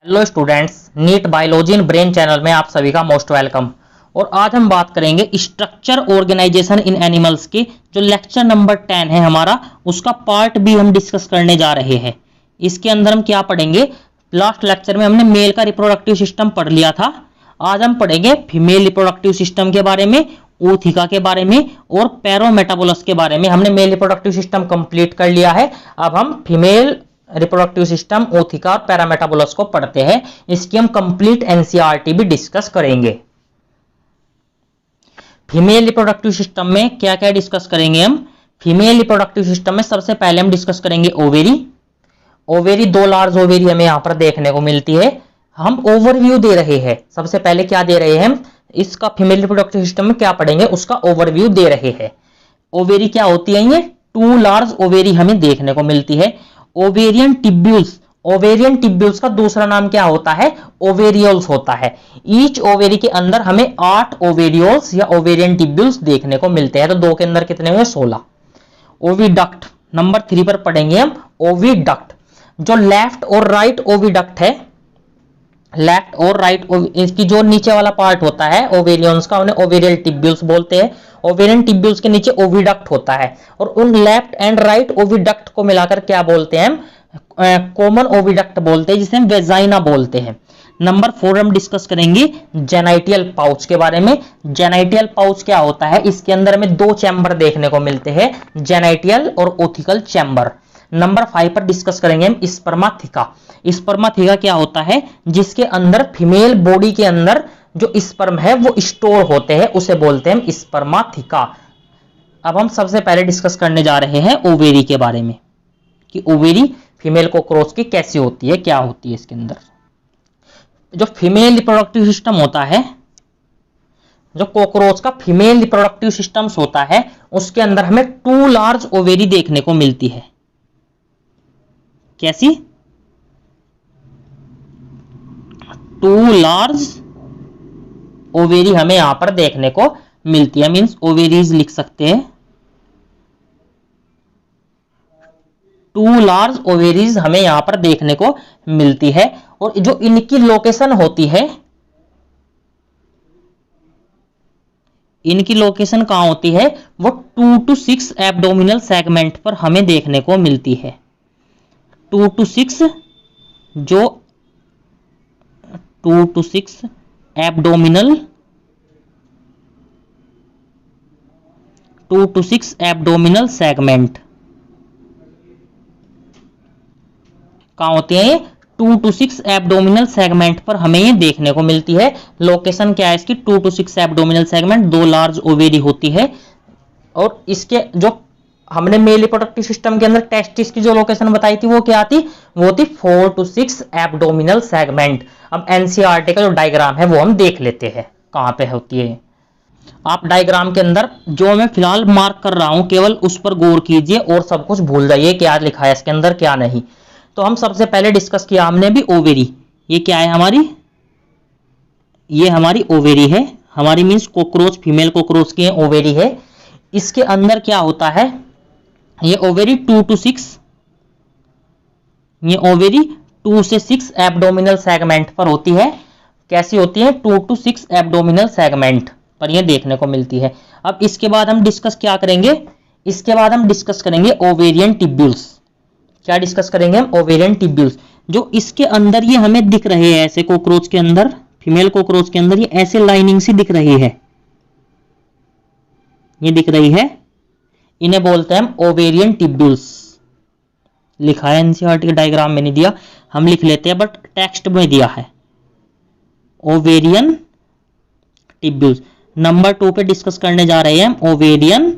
Hello students, NEET biology in brain channel में आप सभी का मोस्ट वेलकम। और आज हम बात करेंगे स्ट्रक्चर ऑर्गेनाइजेशन इन एनिमल्स की, जो लेक्चर नंबर 10 है हमारा, उसका पार्ट भी हम डिस्कस करने जा रहे हैं। इसके अंदर हम क्या पढ़ेंगे? लास्ट लेक्चर में हमने मेल का रिप्रोडक्टिव सिस्टम पढ़ लिया था। आज हम पढ़ेंगे फीमेल रिप्रोडक्टिव सिस्टम के बारे में, ओथिका के बारे में और पैरोमेटाबोलस के बारे में। हमने मेल रिप्रोडक्टिव सिस्टम कंप्लीट कर लिया है। अब हम फीमेल रिप्रोडक्टिव सिस्टम, ओथिका और पैरामेटाबोलस को पढ़ते हैं। इसकी हम कंप्लीट एनसीईआरटी भी डिस्कस करेंगे। फीमेल रिप्रोडक्टिव सिस्टम में क्या क्या डिस्कस करेंगे हम? फीमेल रिप्रोडक्टिव सिस्टम में सबसे पहले हम डिस्कस करेंगे ओवेरी। ओवेरी, दो लार्ज ओवेरी हमें यहां पर देखने को मिलती है। हम ओवरव्यू दे रहे हैं। सबसे पहले क्या दे रहे हैं? इसका फीमेल रिप्रोडक्टिव सिस्टम में क्या पढ़ेंगे उसका ओवरव्यू दे रहे हैं। ओवेरी क्या होती है? ये टू लार्ज ओवेरी हमें देखने को मिलती है। ओवेरियन टिब्यूल्स, ओवेरियन टिब्यूल्स का दूसरा नाम क्या होता है? ओवेरियोल्स होता है। ईच ओवेरी के अंदर हमें 8 ओवेरियोल्स या ओवेरियन टिब्यूल्स देखने को मिलते हैं। तो दो के अंदर कितने हुए? 16। ओविडक्ट नंबर 3 पर पढ़ेंगे हम। ओविडक्ट, जो लेफ्ट और राइट ओविडक्ट है, लेफ्ट और राइट, इसकी जो नीचे वाला पार्ट होता है ओवेरियंस का, उन्हें ओवेरियल टिब्यूल्स बोलते हैं। ओवेरियन टिब्यूल्स के नीचे ओविडक्ट होता है, और उन लेफ्ट एंड राइट ओविडक्ट को मिलाकर क्या बोलते हैं हम? कॉमन ओविडक्ट बोलते हैं, जिसे हम वेजाइना बोलते हैं। नंबर 4 हम डिस्कस करेंगे जेनाइटियल पाउच के बारे में। जेनाइटियल पाउच क्या होता है? इसके अंदर हमें 2 चैम्बर देखने को मिलते हैं, जेनाइटियल और ओथिकल चैम्बर। नंबर 5 पर डिस्कस करेंगे हम स्पर्माथिका। स्पर्माथिका क्या होता है? जिसके अंदर फीमेल बॉडी के अंदर जो स्पर्म है वो स्टोर होते हैं, उसे बोलते हैं हम स्पर्माथिका। अब हम सबसे पहले डिस्कस करने जा रहे हैं ओवेरी के बारे में, कि ओवेरी फीमेल कॉकरोच की कैसी होती है, क्या होती है इसके अंदर। जो फीमेल रिप्रोडक्टिव सिस्टम होता है, जो कॉकरोच का फीमेल रिप्रोडक्टिव सिस्टम होता है, उसके अंदर हमें 2 लार्ज ओवेरी देखने को मिलती है। कैसी? 2 लार्ज ओवेरी हमें यहां पर देखने को मिलती है। मींस ओवेरीज लिख सकते हैं। 2 लार्ज ओवेरीज हमें यहां पर देखने को मिलती है। और जो इनकी लोकेशन होती है, इनकी लोकेशन कहां होती है? वो 2 to 6 एब्डोमिनल सेगमेंट पर हमें देखने को मिलती है। 2 to 6, जो 2 to 6 abdominal, 2 to 6 abdominal segment कहां होते हैं? 2 to 6 एब्डोमिनल सेगमेंट पर हमें ये देखने को मिलती है। लोकेशन क्या है इसकी? 2 to 6 abdominal segment, 2 large ovary होती है। और इसके जो हमने मेल रिप्रोडक्टिव सिस्टम के अंदर टेस्टिस की जो लोकेशन बताई थी वो क्या थी? वो थी 4 to 6 एब्डोमिनल सेगमेंट। अब एनसीईआरटी का जो डायग्राम है वो हम देख लेते हैं कहां पे होती है। आप डायग्राम के अंदर जो मैं फिलहाल मार्क कर रहा हूं, केवल उस पर गौर कीजिए और सब कुछ भूल जाइए क्या लिखा है इसके अंदर क्या नहीं। तो हम सबसे पहले डिस्कस किया हमने भी ओवेरी। ये क्या है हमारी? ये हमारी ओवेरी है। हमारी मीन्स कॉकरोच, फीमेल कॉकरोच की ओवेरी है। इसके अंदर क्या होता है? ये ओवेरी 2 to 6, ये ओवेरी 2 से 6 एब्डोमिनल सेगमेंट पर होती है। कैसी होती है? 2 to 6 एब्डोमिनल सेगमेंट पर ये देखने को मिलती है। अब इसके बाद हम डिस्कस क्या करेंगे? इसके बाद हम डिस्कस करेंगे ओवेरियन टिब्यूल्स। क्या डिस्कस करेंगे हम? Ovarian tubules. जो इसके अंदर ये हमें दिख रहे हैं ऐसे, कॉकरोच के अंदर, फीमेल कॉकरोच के अंदर ये ऐसे लाइनिंग सी दिख रही है, ये दिख रही है, इन्हें बोलते हैं हम ओवेरियन टिब्यूल्स। लिखा है एनसीईआरटी के डायग्राम में नहीं दिया, हम लिख लेते हैं, बट टेक्स्ट में दिया है ओवेरियन टिब्यूल्स। नंबर 2 पे डिस्कस करने जा रहे हैं हम ओवेरियन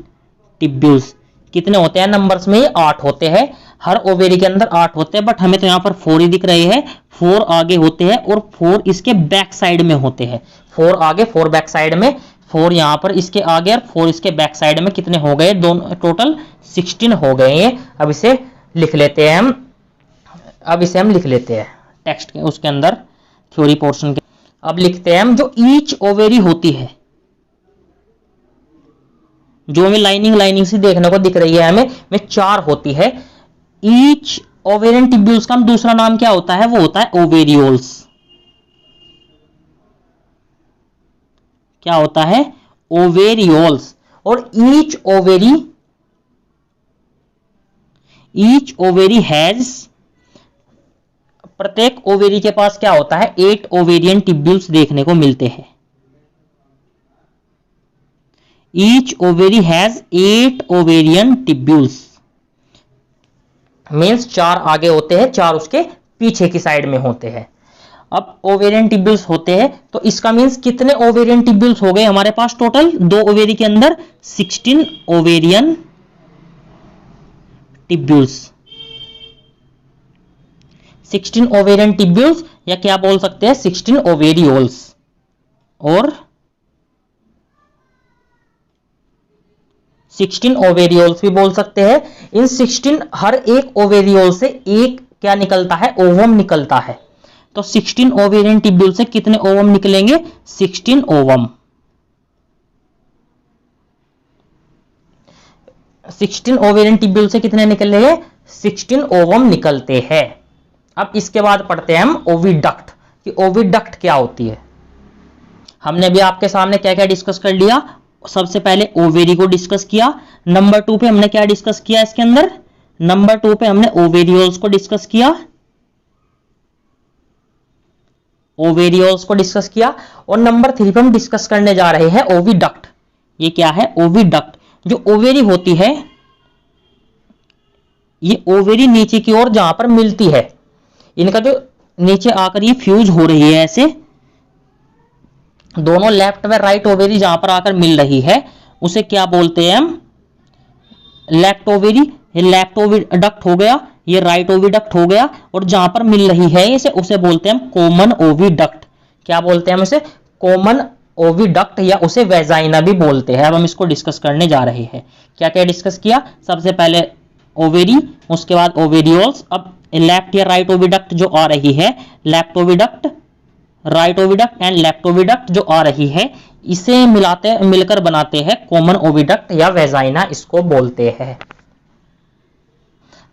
टिब्यूल्स। कितने होते हैं नंबर्स में? 8 होते हैं। हर ओवेरी के अंदर 8 होते हैं, बट हमें तो यहां पर 4 ही दिख रहे हैं। 4 आगे होते हैं और 4 इसके बैक साइड में होते हैं। 4 आगे, 4 बैक साइड में। 4 यहां पर इसके आगे और 4 इसके बैक साइड में। कितने हो गए? दोनों टोटल 16 हो गए हैं। अब इसे लिख लेते हैं हम। अब इसे हम लिख लेते हैं टेक्स्ट के उसके अंदर, थ्योरी पोर्शन के। अब लिखते हैं हम, जो ईच ओवेरी होती है, जो हमें लाइनिंग सी देखने को दिख रही है हमें, में 4 होती है। ईच ओवेरियन टिब्यूल्स का दूसरा नाम क्या होता है? वो होता है ओवेरियोल्स। क्या होता है? ओवेरियोल्स। और ईच ओवेरी हैज, प्रत्येक ओवेरी के पास क्या होता है? 8 ओवेरियन टिब्यूल्स देखने को मिलते हैं। Each ovary has 8 ovarian tubules, means 4 आगे होते हैं, 4 उसके पीछे की साइड में होते हैं। अब ओवेरियन टिब्यूल्स होते हैं तो इसका मीन्स कितने ओवेरियन टिब्यूल्स हो गए हमारे पास टोटल? 2 ओवेरी के अंदर 16 ओवेरियन टिब्यूल्स। 16 ओवेरियन टिब्यूल्स, या क्या बोल सकते हैं? 16 ओवेरियोल्स। और 16 ओवेरियोल्स भी बोल सकते हैं। इन 16 हर एक ओवेरियोल से एक क्या निकलता है? ओवम निकलता है। तो 16 ओवेरियन टिब्यूल से कितने ओवम निकलेंगे? 16 ओवम। 16 ओवेरियन टिब्यूल से कितने निकलेंगे? 16 ओवम निकलते हैं। अब इसके बाद पढ़ते हैं हम ओविडक्ट, कि ओविडक्ट क्या होती है। हमने भी आपके सामने क्या क्या डिस्कस कर लिया। सबसे पहले ओवेरी को डिस्कस किया। नंबर 2 पे हमने क्या डिस्कस किया इसके अंदर? नंबर 2 पे हमने ओवेरियोल्स को डिस्कस किया। ओवेरियोल्स को डिस्कस किया। और नंबर 3 पे हम डिस्कस करने जा रहे हैं ओविडक्ट। ये क्या है? ओविडक्ट। जो ओवेरी होती है, ये ओवेरी नीचे की ओर जहां पर मिलती है, इनका जो नीचे आकर ये फ्यूज हो रही है, ऐसे दोनों लेफ्ट व राइट ओवेरी जहां पर आकर मिल रही है, उसे क्या बोलते हैं हम? Left ovary. ये लेफ्ट ओविडक्ट हो गया, ये राइट ओविडक्ट हो गया। और जहां पर मिल रही है इसे, उसे बोलते हैं हम कॉमन ओविडक्ट। क्या बोलते हैं हम इसे? कॉमन ओविडक्ट, या उसे वेजाइना भी बोलते हैं। अब हम इसको डिस्कस करने जा रहे हैं। क्या क्या डिस्कस किया? सबसे पहले ओवेरी, उसके बाद ओवेरियोल्स। अब लेफ्ट या राइट ओविडक्ट जो आ रही है, left oviduct, right oviduct and left oviduct जो आ रही है, इसे मिलकर बनाते हैं कॉमन ओविडक्ट या वेजाइना, इसको बोलते हैं।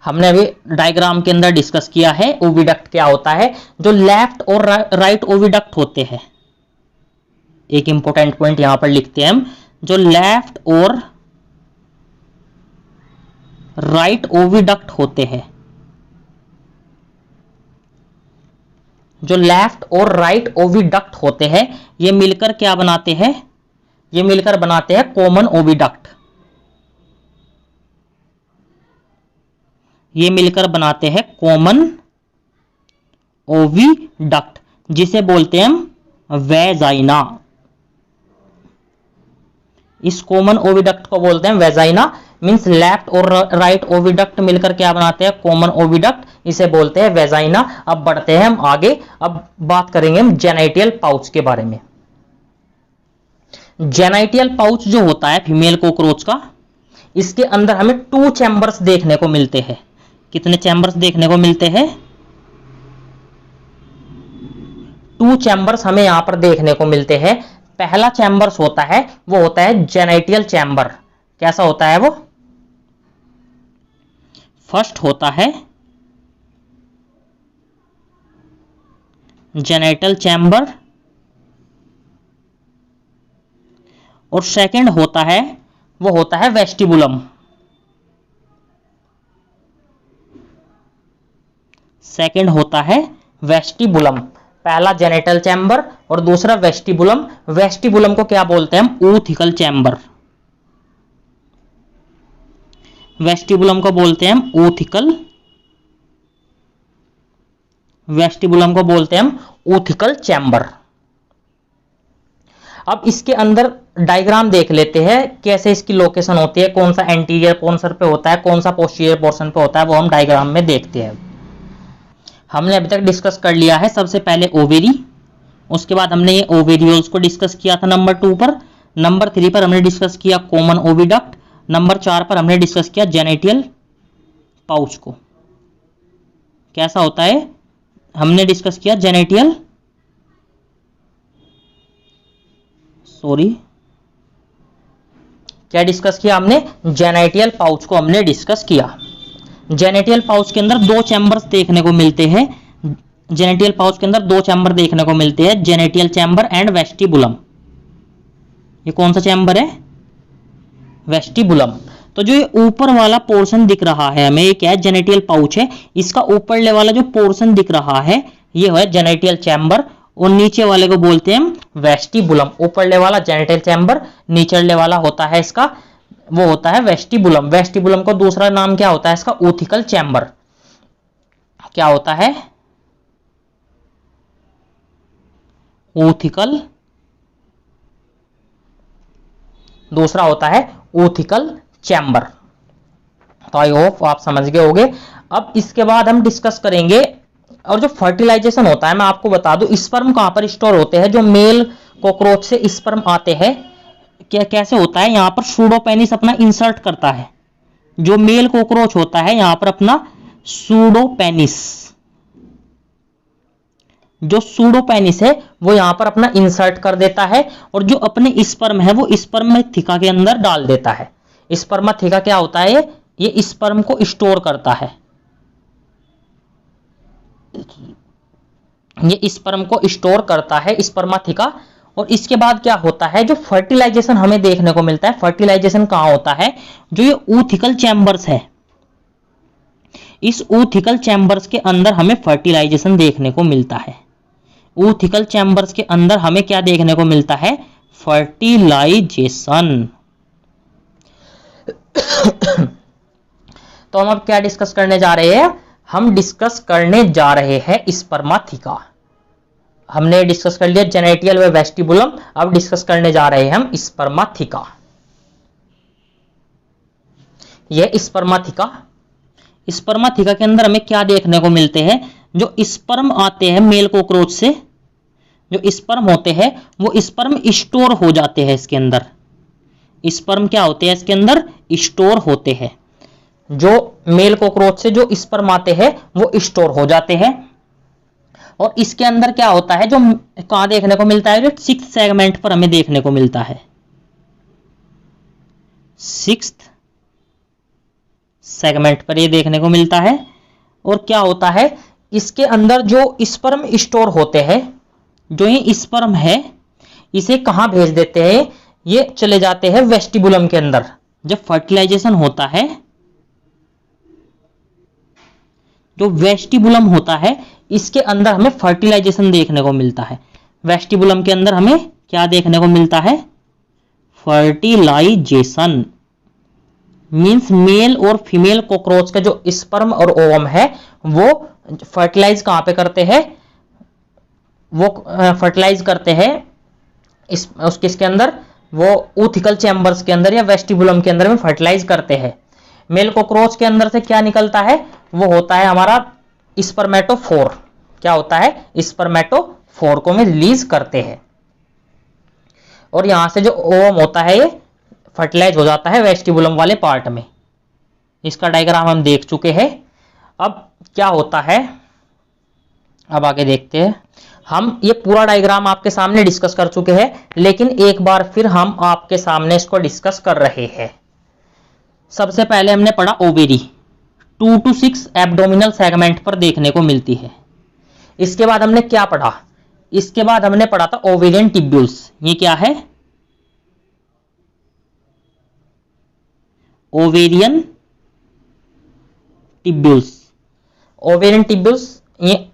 हमने अभी डायग्राम के अंदर डिस्कस किया है ओविडक्ट क्या होता है। जो लेफ्ट और राइट ओविडक्ट होते हैं, एक इंपॉर्टेंट पॉइंट यहां पर लिखते हैं हम, जो लेफ्ट और राइट ओविडक्ट होते हैं, जो लेफ्ट और राइट ओविडक्ट होते हैं, ये मिलकर क्या बनाते हैं? ये मिलकर बनाते हैं कॉमन ओविडक्ट। ये मिलकर बनाते हैं कॉमन ओविडक्ट, जिसे बोलते हैं हम वेजाइना। इस कॉमन ओविडक्ट को बोलते हैं वेजाइना। मींस लेफ्ट और राइट ओविडक्ट मिलकर क्या बनाते हैं? कॉमन ओविडक्ट, इसे बोलते हैं वेजाइना। अब बढ़ते हैं हम आगे। अब बात करेंगे हम जेनाइटियल पाउच के बारे में। जेनाइटियल पाउच जो होता है फीमेल कॉकरोच का, इसके अंदर हमें 2 चैम्बर्स देखने को मिलते हैं। कितने चैम्बर्स देखने को मिलते हैं? 2 चैम्बर्स हमें यहां पर देखने को मिलते हैं। पहला चैम्बर्स होता है, वो होता है जेनाइटियल चैम्बर। कैसा होता है वो? फर्स्ट होता है जेनाइटल चैम्बर, और सेकंड होता है, वो होता है वेस्टिबुलम। सेकंड होता है वेस्टिबुलम। पहला जेनिटल चैम्बर और दूसरा वेस्टिबुलम। वेस्टिबुलम को क्या बोलते हैं हम? ऊथिकल चैम्बर। वेस्टिबुलम को बोलते हैं हम ऊथिकल, वेस्टिबुलम को बोलते हैं हम ऊथिकल चैम्बर। अब इसके अंदर डायग्राम देख लेते हैं कैसे इसकी लोकेशन होती है, कौन सा एंटीरियर पोर्शन पे होता है, कौन सा पोस्टीरियर पोर्शन पे होता है, वो हम डायग्राम में देखते हैं। हमने अभी तक डिस्कस कर लिया है सबसे पहले ओवेरी, उसके बाद हमने ये ओवेरियोल्स को डिस्कस किया था नंबर 2 पर। नंबर 3 पर हमने डिस्कस किया कॉमन ओविडक्ट। नंबर 4 पर हमने डिस्कस किया जेनेटियल पाउच को कैसा होता है, हमने डिस्कस किया जेनेटियल क्या डिस्कस किया हमने? जेनेटियल पाउच को हमने डिस्कस किया। जेनेटियल पाउच के अंदर दो चैम्बर्स देखने को मिलते हैं। जेनेटियल पाउच के अंदर दो चैम्बर देखने को मिलते हैं, जेनेटियल चैम्बर एंड वेस्टिबुलम। ये कौन सा चैम्बर है? वेस्टिबुलम। तो जो ये ऊपर वाला पोर्शन दिख रहा है हमें, ये क्या है? जेनेटियल पाउच है। इसका ऊपरले वाला जो पोर्शन दिख रहा है ये है जेनेटियल चैम्बर, और नीचे वाले को बोलते हैं हम वेस्टिबुलम। ऊपरले वाला जेनेटियल चैम्बर, नीचले वाला होता है इसका, वो होता है वेस्टिबुलम। वेस्टिबुलम को दूसरा नाम क्या होता है इसका? ऊथिकल चैम्बर। क्या होता है? ऊथिकल, दूसरा होता है ऊथिकल चैम्बर। तो आई होप आप समझ गए होंगे। अब इसके बाद हम डिस्कस करेंगे, और जो फर्टिलाइजेशन होता है मैं आपको बता दूं, स्पर्म कहां पर स्टोर होते हैं? जो मेल कॉकरोच से स्पर्म आते हैं, क्या कैसे होता है? यहां पर सूडोपेनिस अपना इंसर्ट करता है। जो मेल कॉकरोच होता है यहां पर अपना सूडोपेनिस, जो सूडोपेनिस है वो यहां पर अपना इंसर्ट कर देता है, और जो अपने स्पर्म है वो स्पर्मेथिका के अंदर डाल देता है। स्पर्मेथिका क्या होता है? ये स्पर्म को स्टोर करता है, ये स्पर्म को स्टोर करता है स्पर्मेथिका। और इसके बाद क्या होता है? जो फर्टिलाइजेशन हमें देखने को मिलता है, फर्टिलाइजेशन कहां होता है? जो ये ऊथिकल चैम्बर्स है, इस ऊथिकल चैम्बर्स के अंदर हमें फर्टिलाइजेशन देखने को मिलता है। ऊथिकल चैम्बर्स के अंदर हमें क्या देखने को मिलता है? फर्टिलाइजेशन। तो हम अब क्या डिस्कस करने जा रहे हैं? हम डिस्कस करने जा रहे हैं स्पर्मेथिका। हमने डिस्कस कर लिया जेनेटियल व वेस्टिबुलम, अब डिस्कस करने जा रहे हैं हम स्पर्मेथिका। यह स्पर्मेथिका, स्पर्मेथिका के अंदर हमें क्या देखने को मिलते हैं? जो स्पर्म आते हैं मेल कॉकरोच से, जो स्पर्म होते हैं वो स्पर्म स्टोर हो जाते हैं इसके अंदर। स्पर्म क्या होते हैं? इसके अंदर स्टोर होते हैं। जो मेल कॉकरोच से जो स्पर्म आते हैं वो स्टोर हो जाते हैं, और इसके अंदर क्या होता है? जो कहां देखने को मिलता है? जो 6th सेगमेंट पर हमें देखने को मिलता है, 6th सेगमेंट पर ये देखने को मिलता है। और क्या होता है? इसके अंदर जो स्पर्म स्टोर होते हैं, जो ये स्पर्म है इसे कहां भेज देते हैं? ये चले जाते हैं वेस्टिबुलम के अंदर। जब फर्टिलाइजेशन होता है, जो वेस्टिबुलम होता है इसके अंदर हमें फर्टिलाइजेशन देखने को मिलता है। वेस्टिबुलम के अंदर हमें क्या देखने को मिलता है? फर्टिलाइजेशन। मींस मेल और फीमेल कॉकरोच का जो स्पर्म और ओवम है वो फर्टिलाइज कहां पे करते हैं? वो फर्टिलाइज करते हैं किसके अंदर? वो ऊथिकल चैम्बर्स के अंदर या वेस्टिबुलम के अंदर में फर्टिलाइज करते हैं। मेल कॉकरोच के अंदर से क्या निकलता है? वो होता है हमारा स्पर्मेटोफोर। क्या होता है? स्पर्मेटोफोर को में रिलीज करते हैं, और यहां से जो ओवम होता है ये फर्टिलाइज हो जाता है वेस्टिबुलम वाले पार्ट में। इसका डायग्राम हम देख चुके हैं। अब क्या होता है, अब आगे देखते हैं। हम ये पूरा डायग्राम आपके सामने डिस्कस कर चुके हैं, लेकिन एक बार फिर हम आपके सामने इसको डिस्कस कर रहे हैं। सबसे पहले हमने पढ़ा ओवेरी 2 to 6 एब्डोमिनल सेगमेंट पर देखने को मिलती है। इसके बाद हमने क्या पढ़ा? इसके बाद हमने पढ़ा था ओवेरियन टिब्यूल्स। ये क्या है? Ovarian tubules. ओवेरियन टिब्यूल्स ये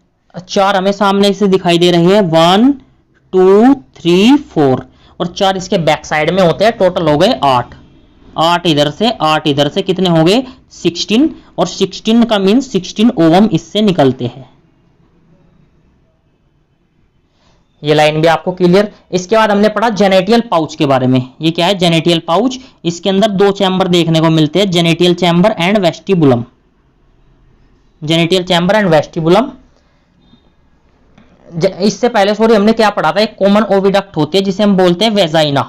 4 हमें सामने से दिखाई दे रही है, 1 2 3 4, और 4 इसके बैक साइड में होते हैं। टोटल हो गए 8 इधर से, 8 इधर से, कितने हो गए? 16, और 16 का मीन 16 ओवम इससे निकलते हैं। ये लाइन भी आपको क्लियर। इसके बाद हमने पढ़ा जेनेटियल पाउच के बारे में। ये क्या है? Genital pouch. इसके अंदर 2 चैम्बर देखने को मिलते हैं, genital chamber and vestibulum. Genital chamber and vestibulum. इससे पहले हमने क्या पढ़ा था? एक कॉमन ओविडक्ट होती है जिसे हम बोलते हैं वेजाइना।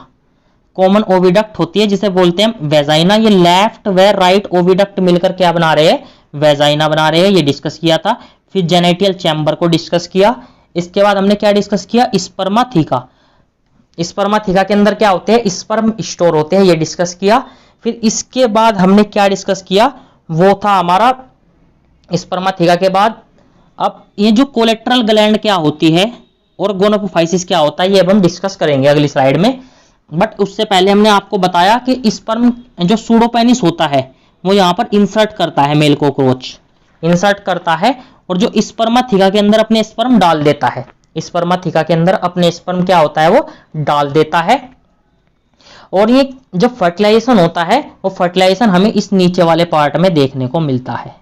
कॉमन ओविडक्ट होती है जिसे बोलते हैं वेजाइना। ये लेफ्ट व राइट ओविडक्ट मिलकर क्या बना रहे हैं? वेजाइना बना रहे हैं। ये डिस्कस किया था। फिर जेनेटियल चैम्बर को डिस्कस किया। इसके बाद हमने क्या डिस्कस किया? स्पर्मेथिका। स्पर्मेथिका के अंदर क्या होते हैं? स्पर्म स्टोर होते हैं। ये डिस्कस किया। फिर इसके बाद हमने क्या डिस्कस किया? वो था हमारा स्पर्माथिका के बाद अब ये जो कोलेट्रल ग्लैंड क्या होती है और गोनोपोफाइसिस क्या होता है, ये अब हम डिस्कस करेंगे अगली स्लाइड में। बट उससे पहले हमने आपको बताया कि स्पर्म जो सूडोपेनिस होता है वो यहाँ पर इंसर्ट करता है, मेल कॉकरोच इंसर्ट करता है और जो स्पर्माथिका के अंदर अपने स्पर्म डाल देता है। स्पर्माथिका के अंदर अपने स्पर्म क्या होता है, वो डाल देता है। और ये जब फर्टिलाइजेशन होता है वो फर्टिलाइजेशन हमें इस नीचे वाले पार्ट में देखने को मिलता है।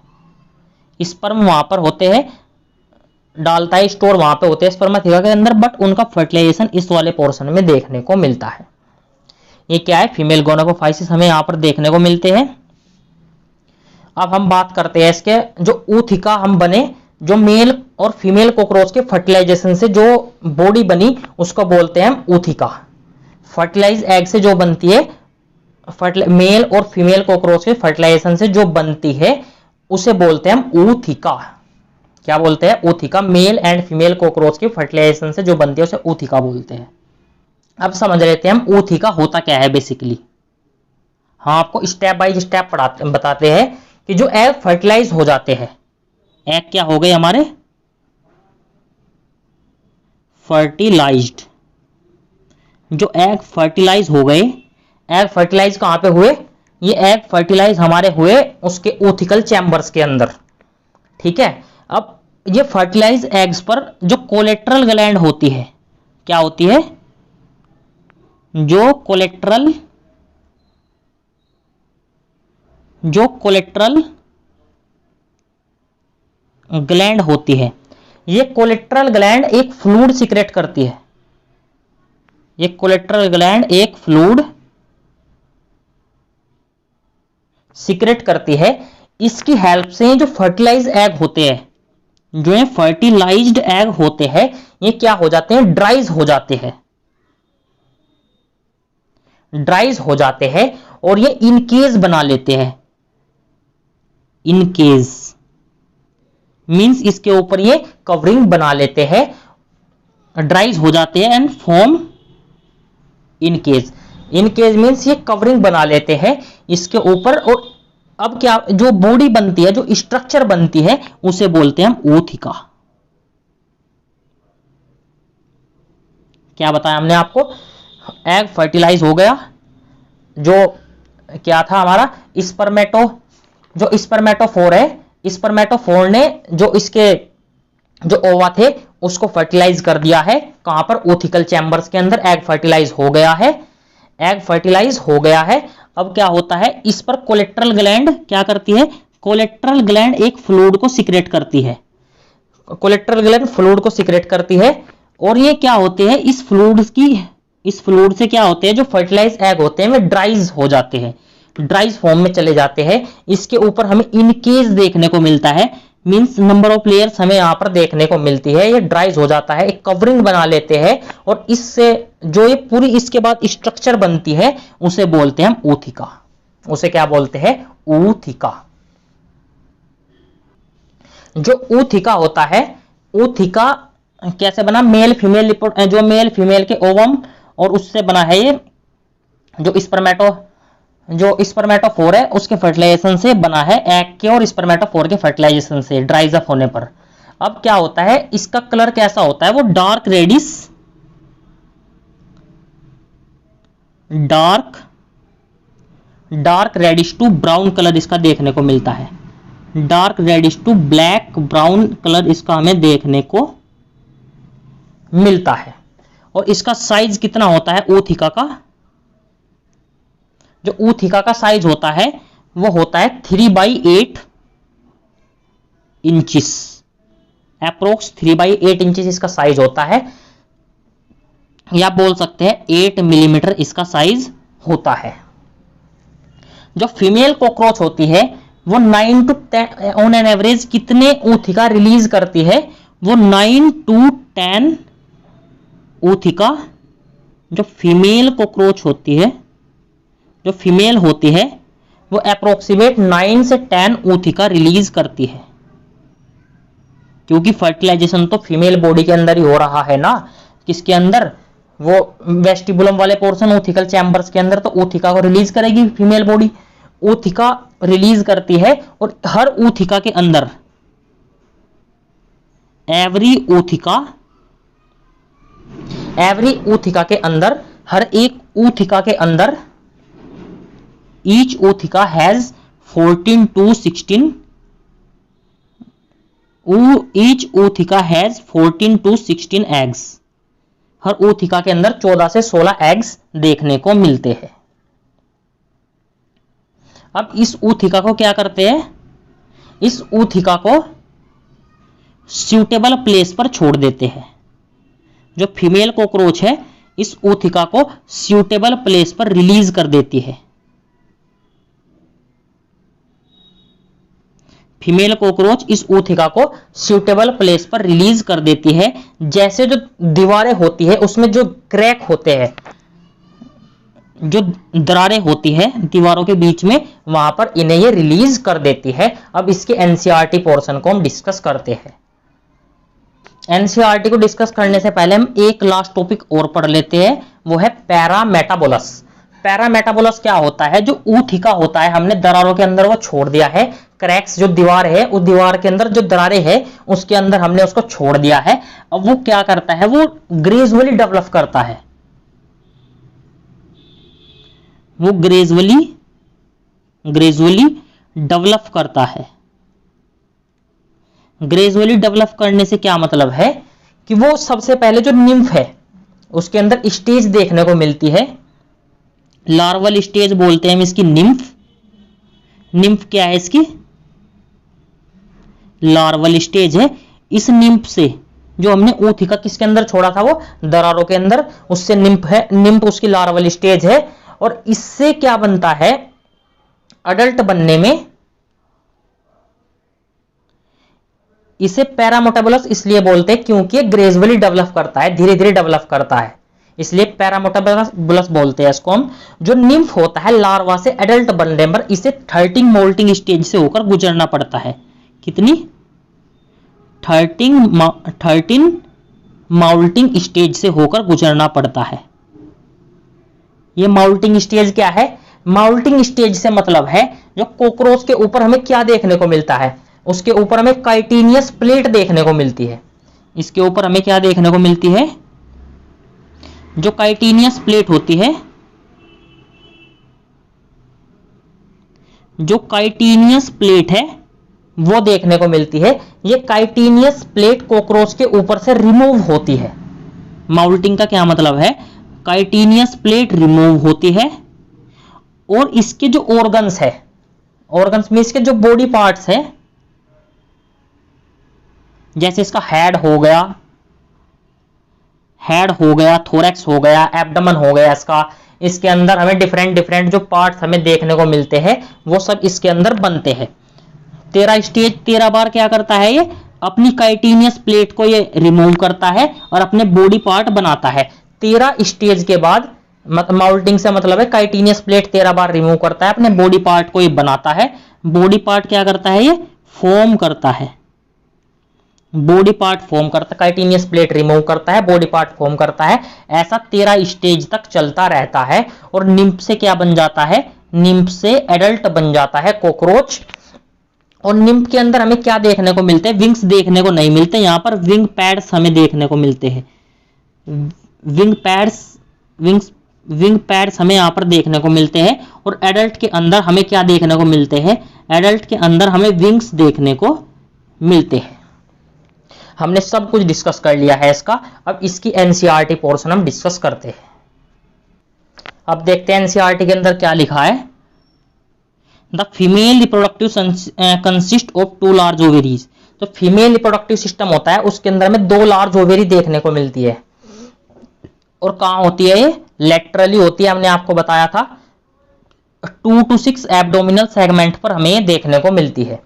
स्पर्म वहां पर होते हैं, डालता है, स्टोर वहां पे होते हैं स्पर्माथिका के अंदर, बट उनका फर्टिलाइजेशन इस वाले पोर्शन में देखने को मिलता है। ये क्या है, फीमेल गोनोपोफाइसिस हमें यहां पर देखने को मिलते हैं। अब हम बात करते हैं इसके जो ऊथिका हम बने, जो मेल और फीमेल कॉकरोच के फर्टिलाइजेशन से जो बॉडी बनी उसको बोलते हैं हम ऊथिका। फर्टिलाइज एग से जो बनती है, मेल और फीमेल कॉकरोच के फर्टिलाइजेशन से जो बनती है उसे बोलते हैं हम ऊथिका। क्या बोलते हैं, ऊथिका। मेल एंड फीमेल कॉकरोच के फर्टिलाइजेशन से जो बनती है उसे ऊथिका बोलते हैं। अब समझ लेते हैं हम ऊथिका होता क्या है बेसिकली। हाँ, आपको स्टेप बाय स्टेप बताते हैं कि जो एग फर्टिलाइज हो जाते हैं, एग क्या हो गए हमारे, फर्टिलाइज्ड। जो एग फर्टिलाइज हो गए, एग फर्टिलाइज कहां पे हुए, ये एग फर्टिलाइज हमारे हुए उसके ऊथिकल चैम्बर्स के अंदर। ठीक है, अब ये फर्टिलाइज एग्स पर जो कोलेट्रल ग्लैंड होती है, क्या होती है, जो कोलेट्रल ग्लैंड होती है, ये कोलेट्रल ग्लैंड एक फ्लूइड सीक्रेट करती है। ये कोलेट्रल ग्लैंड एक फ्लूइड सीक्रेट करती है। इसकी हेल्प से जो फर्टिलाइज एग होते हैं, जो ये फर्टिलाइज्ड एग होते हैं, ये क्या हो जाते हैं, ड्राइज हो जाते हैं। ड्राइज हो जाते हैं और ये इनकेज बना लेते हैं। इनकेज मींस इसके ऊपर ये कवरिंग बना लेते हैं, ड्राइज हो जाते हैं एंड फॉर्म इनकेज। इनकेज मींस ये कवरिंग बना लेते हैं इसके ऊपर। और अब क्या जो बॉडी बनती है, जो स्ट्रक्चर बनती है, उसे बोलते हैं हम ऊथिका। क्या बताया हमने आपको, एग फर्टिलाइज हो गया, जो क्या था हमारा जो स्पर्मेटोफोर है, स्पर्मेटोफोर ने जो इसके जो ओवा थे उसको फर्टिलाइज कर दिया है। कहां पर, ऊथिकल चैम्बर्स के अंदर एग फर्टिलाइज हो गया है। एग फर्टिलाइज हो गया है। अब क्या होता है, इस पर कोलेट्रल ग्लैंड क्या करती है, कोलेट्रल ग्लैंड एक फ्लूइड को सीक्रेट करती है। कोलेट्रल ग्लैंड फ्लूइड को सीक्रेट करती है और ये क्या होते हैं, इस फ्लूइड से क्या होते हैं, जो फर्टिलाइज एग होते हैं वे ड्राइज हो जाते हैं, ड्राइज फॉर्म में चले जाते हैं। इसके ऊपर हमें इनकेज देखने को मिलता है, मींस नंबर ऑफ लेयर्स हमें यहां पर देखने को मिलती है। ये ड्राइज हो जाता है, एक कवरिंग बना लेते हैं और इससे जो ये पूरी इसके बाद स्ट्रक्चर बनती है उसे बोलते हैं हम ऊथिका। उसे क्या बोलते हैं, ऊथिका। जो ऊथिका होता है, ऊथिका कैसे बना, मेल फीमेल जो मेल फीमेल के ओवम और उससे बना है ये जो स्पर्मेटोफोर है उसके फर्टिलाइजेशन से बना है, एग के और स्पर्मेटोफोर के फर्टिलाइजेशन से ड्राइज अप होने पर। अब क्या होता है, इसका कलर कैसा होता है, वो dark reddish to brown colour इसका देखने को मिलता है। Dark reddish to black brown colour इसका हमें देखने को मिलता है। और इसका साइज कितना होता है ऊथिका का, जो ऊथिका का साइज होता है वो होता है 3/8 इंचिस, अप्रोक्स 3/8 इंचिस इसका साइज होता है, या बोल सकते हैं 8 मिलीमीटर इसका साइज होता है। जो फीमेल कॉकरोच होती है वो 9 to 10 ऑन एन एवरेज कितने ऊथिका रिलीज करती है, वो 9 to 10 ऊथिका जो फीमेल कॉकरोच होती है, जो फीमेल होती है वो अप्रोक्सीमेट 9 से 10 ऊथिका रिलीज करती है। क्योंकि फर्टिलाइजेशन तो फीमेल बॉडी के अंदर ही हो रहा है ना, किसके अंदर, वो वेस्टिबुलम वाले पोर्शन ऊथिकल चैम्बर्स के अंदर, तो ऊथिका को रिलीज करेगी फीमेल बॉडी। ऊथिका रिलीज करती है और हर ऊथिका के अंदर एवरी ऊथिका के अंदर, हर एक ऊथिका के अंदर, each ऊथिका has 14 to 16, each ऊथिका has 14 to 16 eggs. हर ऊथिका के अंदर 14 से 16 एग्स देखने को मिलते हैं। अब इस ऊथिका को क्या करते हैं, इस ऊथिका को सूटेबल प्लेस पर छोड़ देते हैं। जो फीमेल कॉकरोच है इस ऊथिका को सूटेबल प्लेस पर रिलीज कर देती है। फीमेल कॉकरोच इस ऊथिका को सूटेबल प्लेस पर रिलीज कर देती है। जैसे जो दीवारें होती है उसमें जो क्रैक होते हैं, जो दरारें होती है दीवारों के बीच में, वहां पर इन्हें ये रिलीज कर देती है। अब इसके एनसीईआरटी पोर्शन को हम डिस्कस करते हैं। एनसीईआरटी को डिस्कस करने से पहले हम एक लास्ट टॉपिक और पढ़ लेते हैं, वो है पैरामेटाबोलस। पैरामेटाबोलस क्या होता है, जो ऊथिका होता है हमने दरारों के अंदर वो छोड़ दिया है, क्रैक्स जो दीवार है उस दीवार के अंदर जो दरारें है उसके अंदर हमने उसको छोड़ दिया है। अब वो क्या करता है, वो ग्रेजुअली डेवलप करता है, वो ग्रेजुअली डेवलप करता है। ग्रेजुअली डेवलप करने से क्या मतलब है कि वो सबसे पहले जो निम्फ है उसके अंदर स्टेज देखने को मिलती है, लार्वल स्टेज बोलते हैं हम इसकी, निम्फ क्या है इसकी, लार्वल स्टेज है। इस निम्फ से जो हमने ऊथिका किसके अंदर छोड़ा था, वो दरारों के अंदर, उससे निम्फ है, निम्फ उसकी लार्वल स्टेज है। और इससे क्या बनता है, अडल्ट बनने में इसे पैरामेटाबोलस इसलिए बोलते हैं क्योंकि ये ग्रेजुअली डेवलप करता है, धीरे धीरे डेवलप करता है, इसलिए पैरामेटाबोलस बोलते हैं इसको हम। जो निम्फ होता है लार्वा से एडल्ट बनने पर इसे 13 मोल्टिंग स्टेज से होकर गुजरना पड़ता है। कितनी, 13 माउल्टिंग स्टेज से होकर गुजरना पड़ता है। ये माउल्टिंग स्टेज क्या है, माउल्टिंग स्टेज से मतलब है जो कॉकरोच के ऊपर हमें क्या देखने को मिलता है, उसके ऊपर हमें काइटिनियस प्लेट देखने को मिलती है। इसके ऊपर हमें क्या देखने को मिलती है, जो काइटिनियस प्लेट होती है, जो काइटिनियस प्लेट है वो देखने को मिलती है। ये काइटिनियस प्लेट कॉकरोच के ऊपर से रिमूव होती है। माउल्टिंग का क्या मतलब है, काइटिनियस प्लेट रिमूव होती है और इसके जो ऑर्गन्स है, ऑर्गन्स में इसके जो बॉडी पार्ट्स है, जैसे इसका हेड हो गया, थोरैक्स हो गया, एब्डोमेन हो गया इसका, इसके अंदर हमें डिफरेंट जो पार्ट्स हमें देखने को मिलते हैं वो सब इसके अंदर बनते हैं। 13 बार क्या करता है, ये अपनी काइटिनियस प्लेट को ये रिमूव करता है और अपने बॉडी पार्ट बनाता है। 13 स्टेज के बाद, माउल्टिंग से मतलब है काइटिनियस प्लेट 13 बार रिमूव करता है, अपने बॉडी पार्ट को ये बनाता है। बॉडी पार्ट क्या करता है, ये फॉर्म करता है, बॉडी पार्ट फॉर्म करता है, काइटिनियस प्लेट रिमूव करता है, बॉडी पार्ट फॉर्म करता है। ऐसा 13 स्टेज तक चलता रहता है और निम्फ से क्या बन जाता है, निम्फ से एडल्ट बन जाता है कॉकरोच। और निम्फ के अंदर हमें क्या देखने को मिलते हैं, विंग्स देखने को नहीं मिलते, यहां पर विंग पैड्स हमें देखने को मिलते हैं। विंग पैड्स हमें यहां पर देखने को मिलते हैं। और एडल्ट के अंदर हमें क्या देखने को मिलते हैं, एडल्ट के अंदर हमें विंग्स देखने को मिलते हैं। हमने सब कुछ डिस्कस कर लिया है इसका। अब इसकी एनसीईआरटी पोर्शन हम डिस्कस करते हैं। अब देखते हैं एनसीईआरटी के अंदर क्या लिखा है। The female reproductive consist of 2 large ovaries. तो फीमेल रिप्रोडक्टिव सिस्टम होता है, उसके अंदर में 2 लार्ज ओवेरी देखने को मिलती है। और कहां होती है, ये लेटरली होती है, हमने आपको बताया था। 2 to 6 एब्डोमिनल सेगमेंट पर हमें देखने को मिलती है।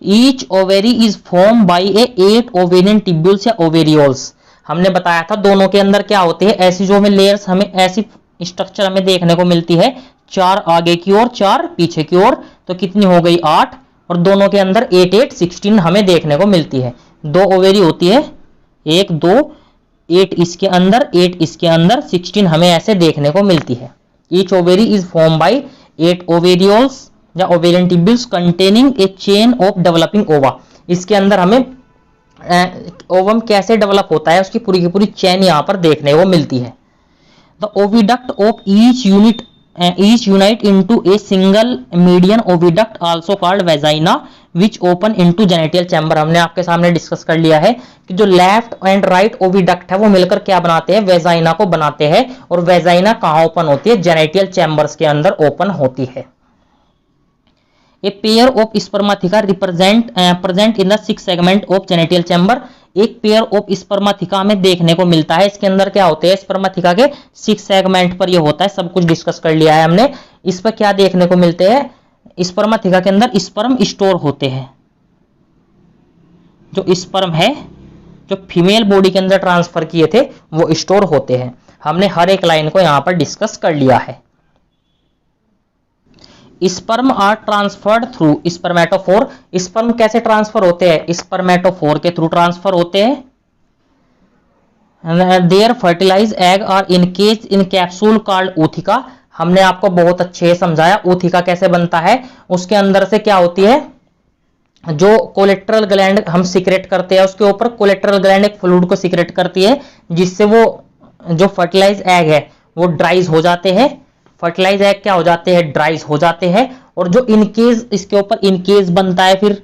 Each ovary is form by A 8 ovarian tubules या ओवेरियोल्स। हमने बताया था दोनों के अंदर क्या होते हैं, ऐसी जो हमें लेयर्स, हमें ऐसी स्ट्रक्चर हमें देखने को मिलती है, 4 आगे की ओर 4 पीछे की ओर, तो कितनी हो गई 8। और दोनों के अंदर 8 8 16 हमें देखने को मिलती है। 2 ओवेरी होती है, 1 2, 8 इसके अंदर 8 इसके अंदर, 16 हमें ऐसे देखने को मिलती है। Each ovary is form by 8 ओवेरियोल्स या ovarian tubules containing A chain of developing ओवा। इसके अंदर हमें ओवम कैसे डेवलप होता है उसकी पूरी की पूरी चेन यहाँ पर देखने को मिलती है। The oviduct of each unite into a single median oviduct also called vagina which open into genital chamber। हमने आपके सामने डिस्कस कर लिया है कि जो लेफ्ट एंड राइट ओविडक्ट है वो मिलकर क्या बनाते हैं, वेजाइना को बनाते हैं। और वेजाइना कहाँ ओपन होती है, जेनिटल चैम्बर्स के अंदर ओपन होती है। A pair of spermatheca present in the 6 segment of genital chamber. एक पेयर ऑफ स्पर्माथिका हमें देखने को मिलता है, इसके अंदर क्या होते हैं, स्पर्माथिका के 6 सेगमेंट पर ये होता है। सब कुछ डिस्कस कर लिया है हमने। इस पर क्या देखने को मिलते हैं, स्पर्माथिका के अंदर स्पर्म स्टोर होते हैं। जो स्पर्म है जो फीमेल बॉडी के अंदर ट्रांसफर किए थे वो स्टोर होते हैं। हमने हर एक लाइन को यहां पर डिस्कस कर लिया है। Sperm are transferred through spermatophore. Sperm कैसे ट्रांसफर होते हैं, स्पर्मेटोफोर के थ्रू ट्रांसफर होते हैं। Their fertilize egg are encased in capsule called ootheca. हमने आपको बहुत अच्छे से समझाया ऊथिका कैसे बनता है। उसके अंदर से क्या होती है, जो कोलेट्रल ग्लैंड हम सीक्रेट करते हैं उसके ऊपर कोलेट्रल ग्लैंड एक फ्लूइड को सीक्रेट करती है, जिससे वो जो फर्टिलाइज एग है वो ड्राइज हो जाते हैं। फर्टिलाइज एग क्या हो जाते हैं, ड्राइज हो जाते हैं। और जो इनकेज इसके ऊपर इनकेज बनता है फिर,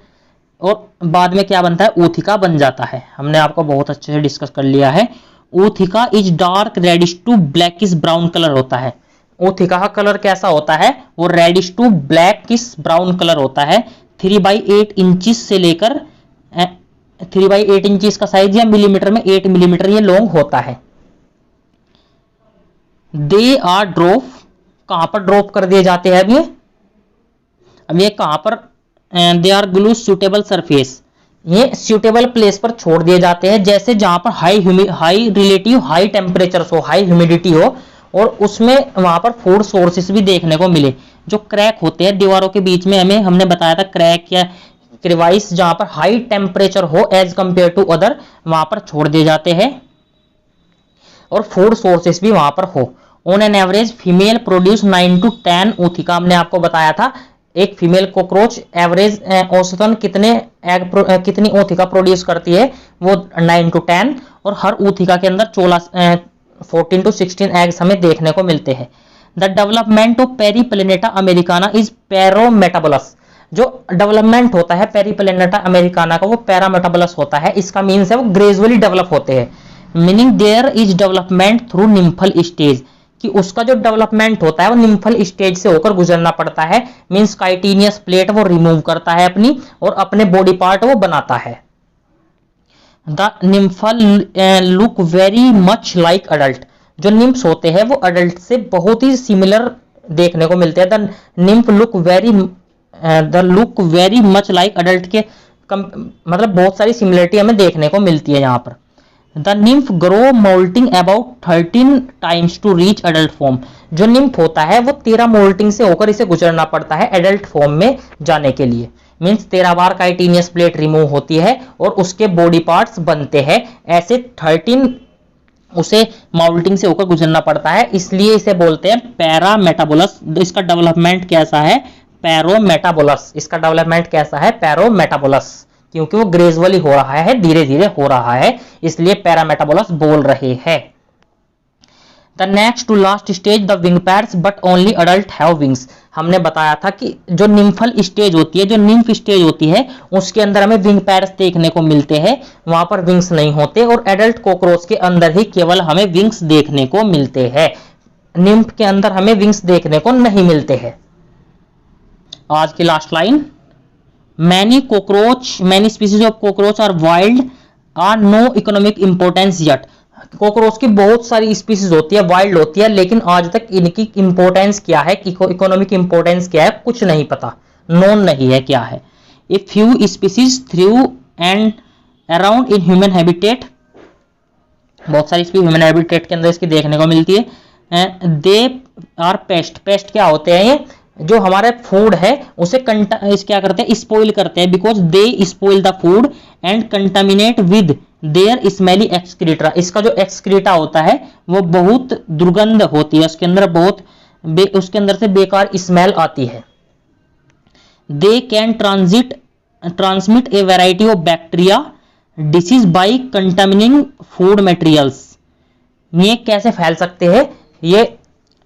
और बाद में क्या बनता है, ऊथिका बन जाता है। हमने आपको बहुत अच्छे से डिस्कस कर लिया है। Ootheca is dark reddish to blackish brown colour होता है। ऊथिका का कलर कैसा होता है, वो reddish to blackish brown colour होता है। 3/8 इंचेस से लेकर 3/8 इंचेस का साइज या मिलीमीटर में 8 मिलीमीटर ये लॉन्ग होता है। दे आर ड्रॉप, कहां पर ड्रॉप कर दिए जाते हैं अब ये कहां पर, they are glue suitable surface, ये सुटेबल प्लेस पर छोड़ दिए जाते हैं। जैसे जहां पर हाई रिलेटिव हाई टेम्परेचर हो, हाई ह्यूमिडिटी हो, और उसमें वहां पर फूड सोर्सेस भी देखने को मिले। जो क्रैक होते हैं दीवारों के बीच में, हमने बताया था क्रैक या क्रिवाइस, जहां पर हाई टेम्परेचर हो एज कंपेयर टू अदर, वहां पर छोड़ दिए जाते हैं। और फूड सोर्सेस भी वहां पर हो। On an average female produce 9 to 10 ऊथिका। हमने आपको बताया था एक फीमेल कॉकरोच एवरेज औसतन कितनी ऊथिका प्रोड्यूस करती है, वो 9 to 10। और हर ऊथिका के अंदर 14 to 16 एग्स हमें देखने को मिलते हैं। The development of Periplaneta americana is paurometabolous. जो डेवलपमेंट होता है पेरीप्लेनेटा अमेरिकाना का वो पैरामेटाबोलस होता है। इसका मीन्स है वो ग्रेजुअली डेवलप होते हैं। Meaning there is development through nymphal stage, कि उसका जो डेवलपमेंट होता है वो निम्फल स्टेज से होकर गुजरना पड़ता है। मीन्स काइटिनियस प्लेट वो रिमूव करता है अपनी, और अपने बॉडी पार्ट वो बनाता है। The nymphal look very much like adult. जो निम्फ्स होते हैं वो अडल्ट से बहुत ही सिमिलर देखने को मिलते हैं। The nymph look very much like adult के मतलब बहुत सारी सिमिलरिटी हमें देखने को मिलती है यहाँ पर। The nymph grow moulting about 13 times to reach adult form. जो निम्फ होता है वो 13 मोल्टिंग से होकर इसे गुजरना पड़ता है एडल्ट फॉर्म में जाने के लिए। मीन्स 13 बार काइटिनियस प्लेट रिमूव होती है और उसके बॉडी पार्ट्स बनते हैं। ऐसे 13 उसे माउल्टिंग से होकर गुजरना पड़ता है, इसलिए इसे बोलते हैं पैरामेटाबोलस। इसका डेवलपमेंट कैसा है, पैरोमेटाबोलस। इसका डेवलपमेंट कैसा है, पैरोमेटाबोलस, क्योंकि वो ग्रेजुअली हो रहा है, धीरे धीरे हो रहा है, इसलिए पैरामेटाबोलस बोल रहे हैं। The next to last stage the wing pads but only adult have wings. हमने बताया था कि जो निम्फल स्टेज होती है, जो निम्फ स्टेज होती है, उसके अंदर हमें विंग पैड्स देखने को मिलते हैं, वहां पर विंग्स नहीं होते। और एडल्ट कॉकरोच के अंदर ही केवल हमें विंग्स देखने को मिलते हैं। निम्फ के अंदर हमें विंग्स देखने को नहीं मिलते हैं। आज की last line, many species of cockroach are wild are no economic importance yet. Cockroach की बहुत सारी स्पीसीज होती है, वाइल्ड होती है, लेकिन आज तक इनकी इंपोर्टेंस क्या है, इकोनॉमिक इंपोर्टेंस क्या है, कुछ नहीं पता, नोन नहीं है क्या है। A few species through and around in human habitat. बहुत सारी स्पीसीज ह्यूमन हैबिटेट के अंदर इसकी देखने को मिलती है। दे आर पेस्ट क्या होते हैं, ये जो हमारे फूड है उसे क्या करते हैं, स्पॉइल करते हैं। Because they spoil the food and contaminate with their smelly excreta. इसका जो एक्सक्रीटा होता है वो बहुत दुर्गंध होती है, उसके अंदर से बेकार स्मेल आती है। They can transmit a variety of bacteria disease by contaminating food materials, ये कैसे फैल सकते हैं? ये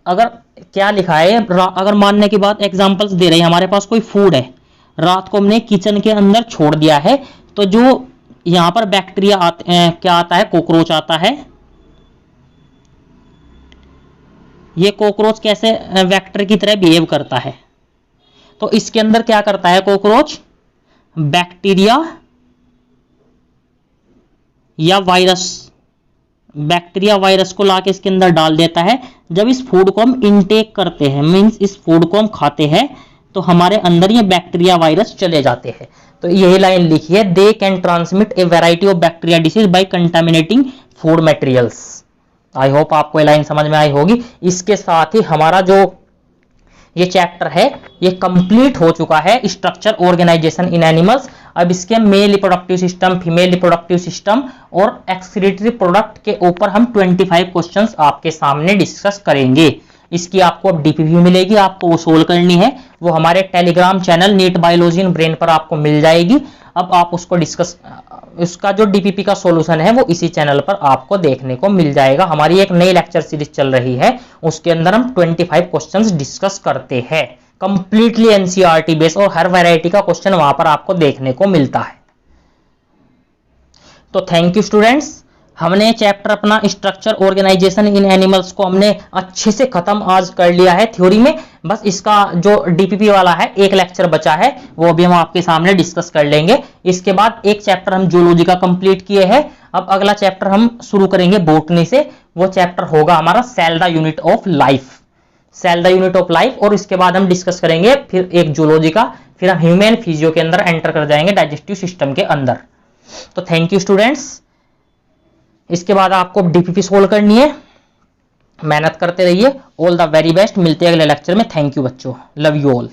अगर क्या लिखा है, अगर मानने की बात एग्जांपल्स दे रहे हैं, हमारे पास कोई फूड है, रात को हमने किचन के अंदर छोड़ दिया है, तो जो यहां पर बैक्टीरिया क्या आता है, कॉकरोच आता है। ये कॉकरोच कैसे वेक्टर की तरह बिहेव करता है? तो इसके अंदर क्या करता है कॉकरोच? बैक्टीरिया या वायरस, बैक्टीरिया वायरस को लाके इसके अंदर डाल देता है। जब इस फूड को हम इनटेक करते हैं, मींस इस फूड को हम खाते हैं, तो हमारे अंदर ये बैक्टीरिया वायरस चले जाते हैं। तो यही लाइन लिखी है, they can transmit a variety of bacteria disease by contaminating food materials. I hope आपको ये लाइन समझ में आई होगी। इसके साथ ही हमारा जो ये चैप्टर है ये कंप्लीट हो चुका है, स्ट्रक्चर ऑर्गेनाइजेशन इन एनिमल्स। अब इसके male reproductive system, female reproductive system और एक्सक्रीटरी प्रोडक्ट के ऊपर हम 25 क्वेश्चंस आपके सामने डिस्कस करेंगे। इसकी आपको अब डीपीपी मिलेगी, आपको वो सोल्व करनी है, वो हमारे Telegram channel NEET biology in brain पर आपको मिल जाएगी। अब आप उसको डिस्कस, उसका जो डीपीपी का सॉल्यूशन है वो इसी चैनल पर आपको देखने को मिल जाएगा। हमारी एक नई लेक्चर सीरीज चल रही है, उसके अंदर हम 25 क्वेश्चंस डिस्कस करते हैं, कंप्लीटली एनसीईआरटी बेस्ड, और हर वैरायटी का क्वेश्चन वहां पर आपको देखने को मिलता है। तो थैंक यू स्टूडेंट्स, हमने चैप्टर अपना स्ट्रक्चर ऑर्गेनाइजेशन इन एनिमल्स को हमने अच्छे से खत्म आज कर लिया है थ्योरी में। बस इसका जो डीपीपी वाला है एक लेक्चर बचा है, वो भी हम आपके सामने डिस्कस कर लेंगे। इसके बाद एक चैप्टर हम जूलॉजी का कंप्लीट किए हैं। अब अगला चैप्टर हम शुरू करेंगे बॉटनी से, वो चैप्टर होगा हमारा cell the unit of life, cell the unit of life. और इसके बाद हम डिस्कस करेंगे फिर एक जूलॉजी का, फिर हम ह्यूमन फिजियो के अंदर एंटर कर जाएंगे, डाइजेस्टिव सिस्टम के अंदर। तो थैंक यू स्टूडेंट्स, इसके बाद आपको डीपीपी सोल्व करनी है, मेहनत करते रहिए। ऑल द वेरी बेस्ट, मिलते हैं अगले लेक्चर में। थैंक यू बच्चों, लव यू ऑल।